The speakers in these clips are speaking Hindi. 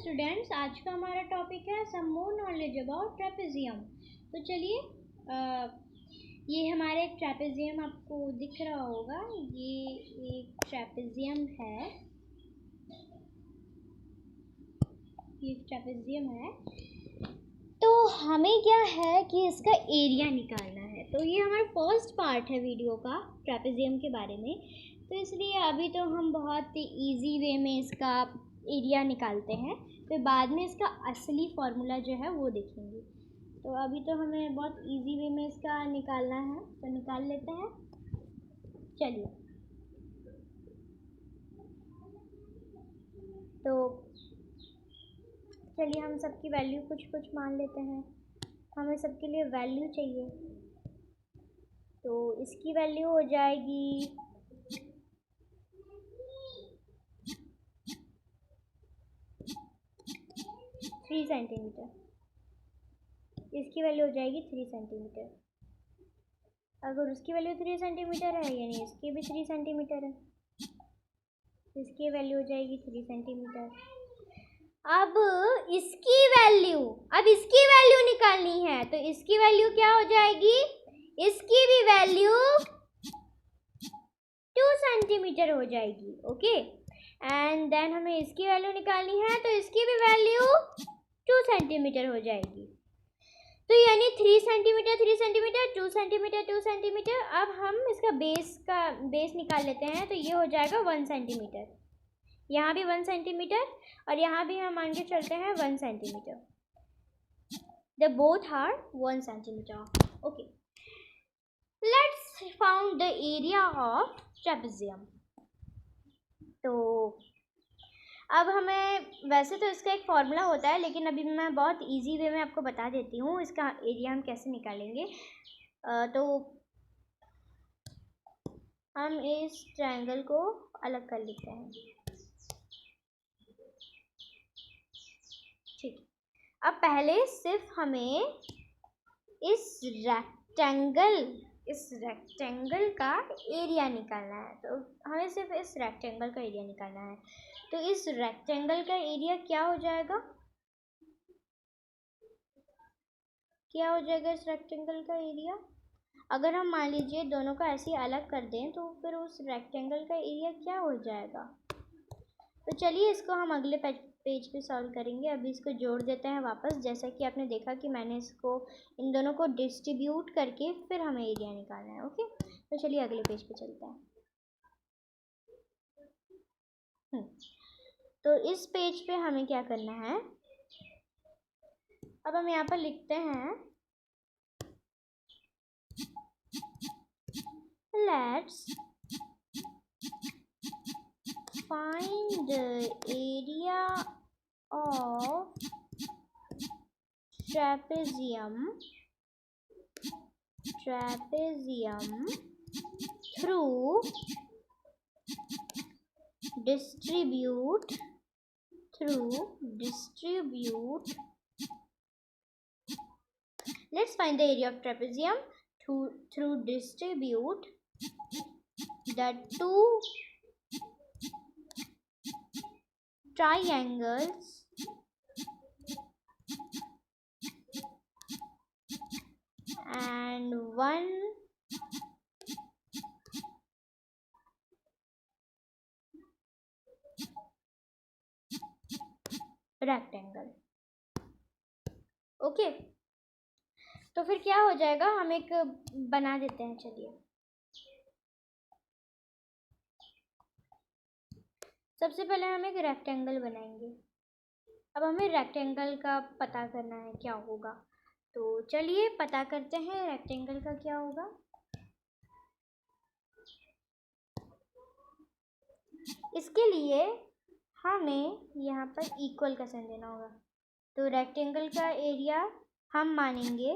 स्टूडेंट्स, आज का हमारा टॉपिक है सम मोर नॉलेज अबाउट ट्रेपेजियम। तो चलिए, ये हमारा एक ट्रेपेजियम आपको दिख रहा होगा। ये एक ट्रेपेजियम है, ये ट्रेपेजियम है। तो हमें क्या है कि इसका एरिया निकालना है। तो ये हमारा फर्स्ट पार्ट है वीडियो का ट्रेपेजियम के बारे में। तो इसलिए अभी तो हम बहुत इजी वे में इसका एरिया निकालते हैं, फिर बाद में इसका असली फार्मूला जो है वो देखेंगे। तो अभी तो हमें बहुत इजी वे में इसका निकालना है, तो निकाल लेते हैं। चलिए, तो चलिए हम सबकी वैल्यू कुछ कुछ मान लेते हैं। हमें सबके लिए वैल्यू चाहिए, तो इसकी वैल्यू हो जाएगी 3 सेंटीमीटर। इसकी वैल्यू हो जाएगी 3 सेंटीमीटर। अगर उसकी वैल्यू 3 सेंटीमीटर है, यानी इसकी भी 3 सेंटीमीटर है, इसकी वैल्यू हो जाएगी 3 सेंटीमीटर। अब इसकी वैल्यू निकालनी है, तो इसकी वैल्यू क्या हो जाएगी? इसकी भी वैल्यू 2 सेंटीमीटर हो जाएगी। ओके, एंड देन हमें इसकी वैल्यू निकालनी है, तो इसकी भी वैल्यू 2 सेंटीमीटर हो जाएगी। तो यानी 3 सेंटीमीटर 3 सेंटीमीटर 2 सेंटीमीटर 2 सेंटीमीटर। अब हम इसका बेस निकाल लेते हैं, तो ये हो जाएगा 1 सेंटीमीटर। यहाँ भी 1 सेंटीमीटर और यहाँ भी हम मान के चलते हैं 1 centimetre. The both are 1 centimetre. Okay, let's found the area of trapezium. तो अब हमें, वैसे तो इसका एक फॉर्मूला होता है, लेकिन अभी मैं बहुत इजी वे में आपको बता देती हूँ इसका एरिया हम कैसे निकालेंगे। तो हम इस ट्रायंगल को अलग कर लेते हैं। ठीक, अब पहले सिर्फ हमें इस रेक्टेंगल का एरिया निकालना है। तो हमें सिर्फ इस रेक्टेंगल का एरिया निकालना है। तो इस रेक्टेंगल का एरिया क्या हो जाएगा? इस रेक्टेंगल का एरिया, अगर हम मान लीजिए दोनों को ऐसे अलग कर दें, तो फिर उस रेक्टेंगल का एरिया क्या हो जाएगा? तो चलिए इसको हम अगले पेज पे सॉल्व करेंगे। अभी इसको जोड़ देते हैं वापस। जैसा कि आपने देखा कि मैंने इसको, इन दोनों को डिस्ट्रीब्यूट करके फिर हमें एरिया निकालना है। ओके, तो चलिए अगले पेज पे चलते हैं। तो इस पेज पे हमें क्या करना है? अब हम यहाँ पर लिखते हैं, let's find the area of trapezium through distribute let's find the area of trapezium through distribute the two triangles and one rectangle। Okay, तो फिर क्या हो जाएगा? हम एक बना देते हैं। चलिए, सबसे पहले हम एक रेक्टेंगल बनाएंगे। अब हमें रेक्टेंगल का पता करना है क्या होगा। तो चलिए पता करते हैं रेक्टेंगल का क्या होगा। इसके लिए हमें यहाँ पर इक्वल का साइन देना होगा। तो रेक्टेंगल का एरिया हम मानेंगे,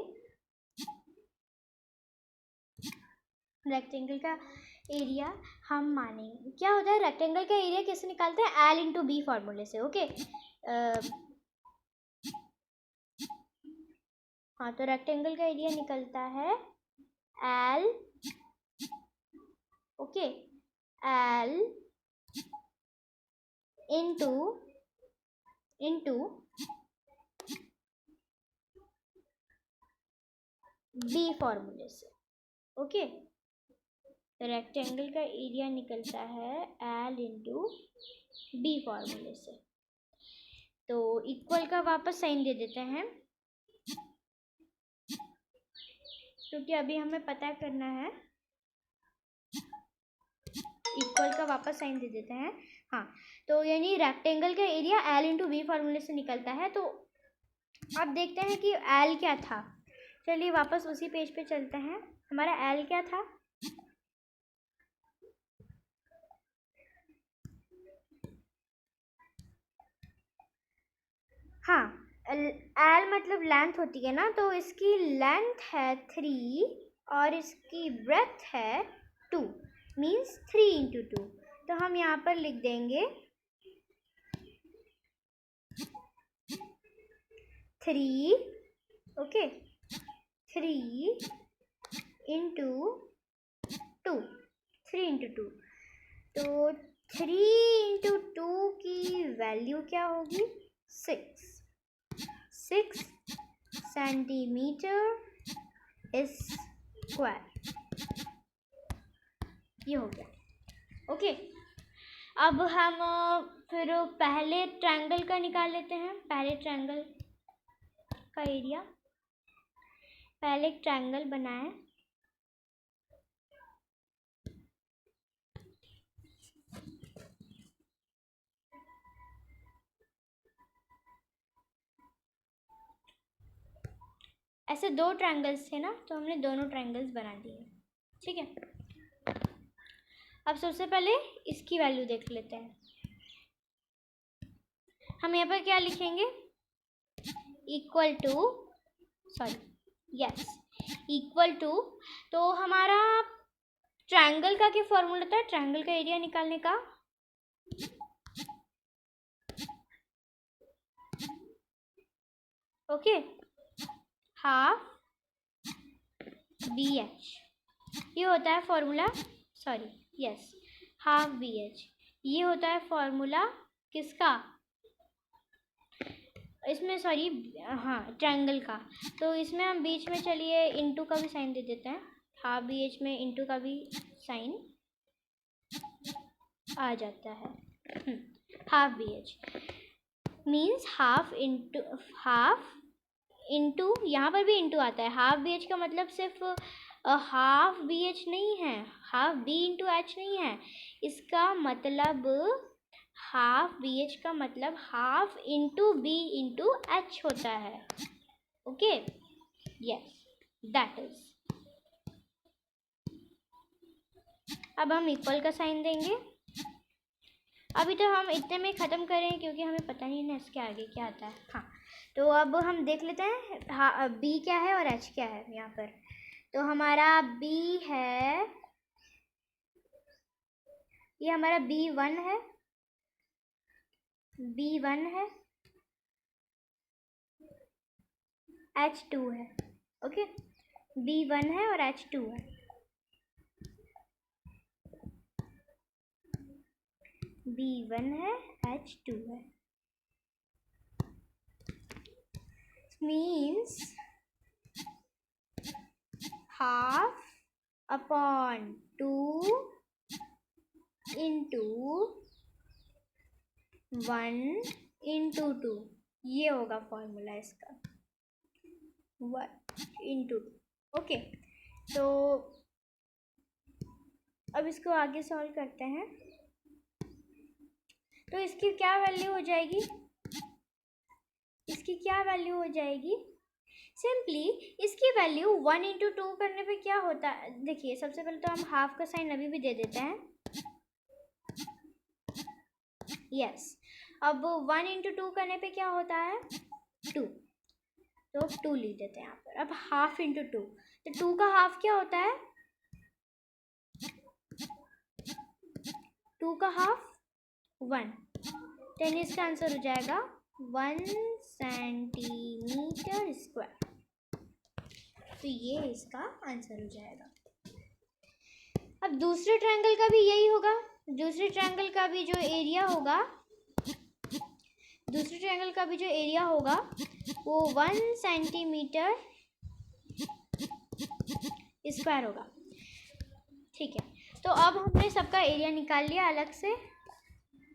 क्या होता है? रेक्टेंगल का एरिया कैसे निकालते हैं? L इंटू बी फॉर्मूले से। ओके, हाँ, तो रेक्टेंगल का एरिया निकलता है L, okay, L into into B फॉर्मूले से। ओके, रेक्टेंगल का एरिया निकलता है एल इंटू बी फॉर्मूले से। तो इक्वल का वापस साइन दे देते हैं, क्योंकि अभी हमें पता करना है। इक्वल का वापस साइन दे देते हैं। हाँ, तो यानी रेक्टेंगल का एरिया एल इंटू बी फॉर्मूले से निकलता है। तो अब देखते हैं कि एल क्या था। चलिए वापस उसी पेज पे चलते हैं। हमारा एल क्या था? हाँ, एल मतलब लेंथ होती है ना, तो इसकी लेंथ है 3 और इसकी ब्रेथ है 2, मीन्स 3 इंटू 2। तो हम यहाँ पर लिख देंगे 3, ओके, 3 इंटू 2, 3 इंटू 2। तो 3 इंटू 2 की वैल्यू क्या होगी? 6 सेंटीमीटर स्क्वायर। ये हो गया। ओके, अब हम फिर पहले ट्रायंगल का निकाल लेते हैं। पहले ट्रायंगल का एरिया, पहले एक ट्रायंगल बनाएं। ऐसे 2 ट्रायंगल्स थे ना, तो हमने दोनों ट्रायंगल्स बना दिए। ठीक है, अब सबसे पहले इसकी वैल्यू देख लेते हैं। हम यहाँ पर क्या लिखेंगे? Equal to, sorry yes, equal to. तो हमारा ट्रायंगल का क्या फॉर्मूला था ट्रायंगल का एरिया निकालने का? ओके, हाफ बी एच, ये होता है formula. Sorry yes, half B H, ये होता है फॉर्मूला किसका? इसमें सॉरी, हाँ, ट्रायंगल का। तो इसमें हम बीच में चलिए इंटू का भी साइन दे देते हैं। हाफ बी एच में इंटू का भी साइन आ जाता है। Half B H means half into, यहाँ पर भी इंटू आता है। हाफ बी एच का मतलब सिर्फ हाफ बी एच नहीं है, हाफ बी इंटू एच नहीं है। इसका मतलब हाफ बी एच का मतलब half into B into H होता है। Okay, yes, that is. अब हम इक्वल का साइन देंगे। अभी तो हम इतने में ख़त्म करें, क्योंकि हमें पता नहीं ना इसके आगे क्या आता है। हाँ, तो अब हम देख लेते हैं हाँ, बी क्या है और एच क्या है यहाँ पर। तो हमारा बी है, ये हमारा B1 है, B1 है, H2 है। ओके, B1 है और H2 है। B1 है, H2 है, means half upon 2 into 1 into 2, ये होगा फॉर्मूला इसका, 1 इंटू 2। ओके, तो अब इसको आगे सॉल्व करते हैं। तो इसकी क्या वैल्यू हो जाएगी? इसकी क्या वैल्यू हो जाएगी? सिंपली इसकी वैल्यू 1 इंटू 2 करने पे क्या होता है? देखिए, सबसे पहले तो हम हाफ का साइन अभी भी दे देते हैं। यस, अब 1 इंटू 2 करने पे क्या होता है? 2, तो 2 लिख देते हैं यहाँ पर। अब हाफ इंटू 2, तो 2 का हाफ क्या होता है? 2 का हाफ 1, तो इसका आंसर हो जाएगा 1 सेंटीमीटर स्क्वायर। तो ये इसका आंसर हो जाएगा। अब दूसरे ट्रायंगल का भी यही होगा। दूसरे ट्रायंगल का भी जो एरिया होगा दूसरे ट्रायंगल का भी जो एरिया होगा वो 1 सेंटीमीटर स्क्वायर होगा। ठीक है, तो अब हमने सबका एरिया निकाल लिया अलग से।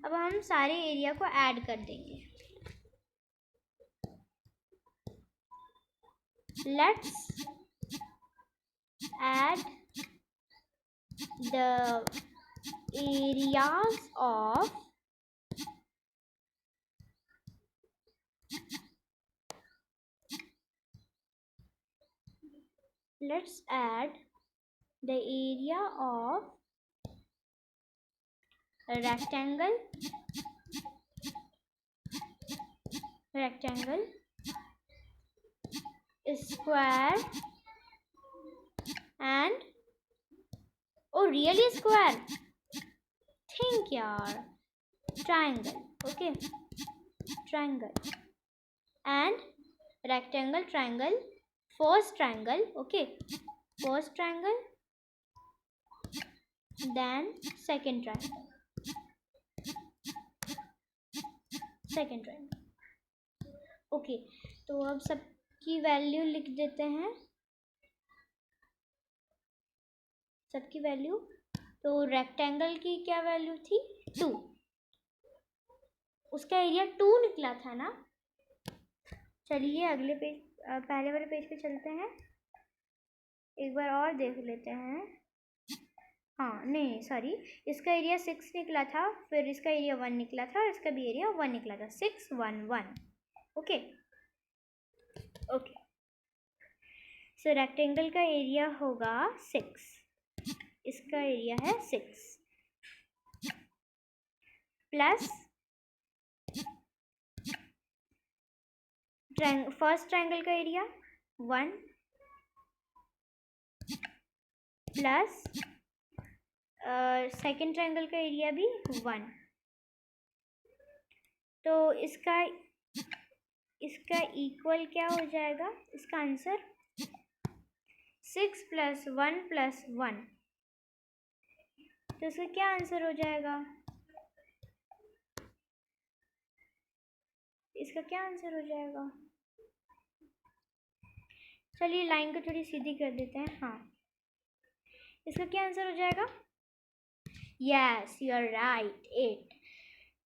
अब हम सारे एरिया को ऐड कर देंगे। Let's add the areas of let's add the area of a rectangle, square and oh really square, think yaar, triangle, okay, triangle and rectangle, triangle, first triangle, okay, first triangle, then second triangle, second triangle, okay। तो अब सबकी वैल्यू लिख देते हैं, सबकी वैल्यू। तो रेक्टेंगल की क्या वैल्यू थी? 2, उसका एरिया 2 निकला था ना। चलिए अगले पेज, पहले वाले पेज पे चलते हैं, एक बार और देख लेते हैं। हाँ नहीं सॉरी, इसका एरिया 6 निकला था, फिर इसका एरिया 1 निकला था, इसका भी एरिया 1 निकला था, 6 1 1, ओके ओके। सो रेक्टेंगल का एरिया होगा 6, इसका एरिया है 6 प्लस फर्स्ट ट्रायंगल का एरिया 1 प्लस सेकेंड ट्रायंगल का एरिया भी 1। तो इसका इक्वल क्या हो जाएगा? इसका आंसर 6 + 1 + 1, तो इसका क्या आंसर हो जाएगा? इसका क्या आंसर हो जाएगा? चलिए लाइन को थोड़ी सीधी कर देते हैं। हाँ, इसका क्या आंसर हो जाएगा? Yes you are right, 8।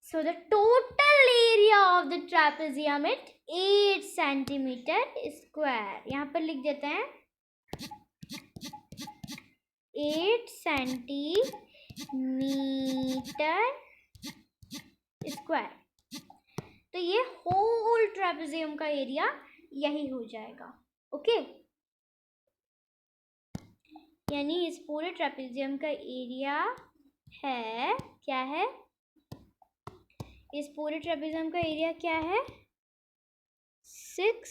So the total area of the trapezium is 8 centimetre square. यहाँ पर लिख देते हैं 8 सेंटीमीटर स्क्वायर। तो ये होल ट्रेपेजियम का एरिया यही हो जाएगा, ओके। यानी इस पूरे ट्रेपेजियम का एरिया है, क्या है? इस पूरे ट्रेपेजियम का एरिया क्या है? 6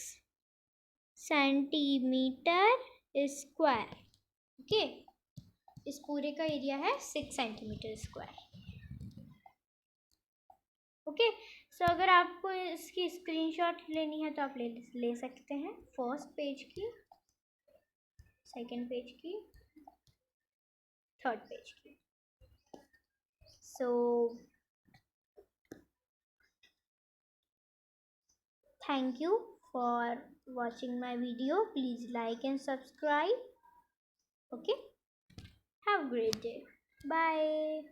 सेंटीमीटर स्क्वायर, ओके। इस पूरे का एरिया है 6 सेंटीमीटर स्क्वायर, ओके। सो अगर आपको इसकी स्क्रीनशॉट लेनी है तो आप ले सकते हैं, फर्स्ट पेज की, सेकंड पेज की, थर्ड पेज की। सो thank you for watching my video. Please like and subscribe, okay. Have a great day. Bye.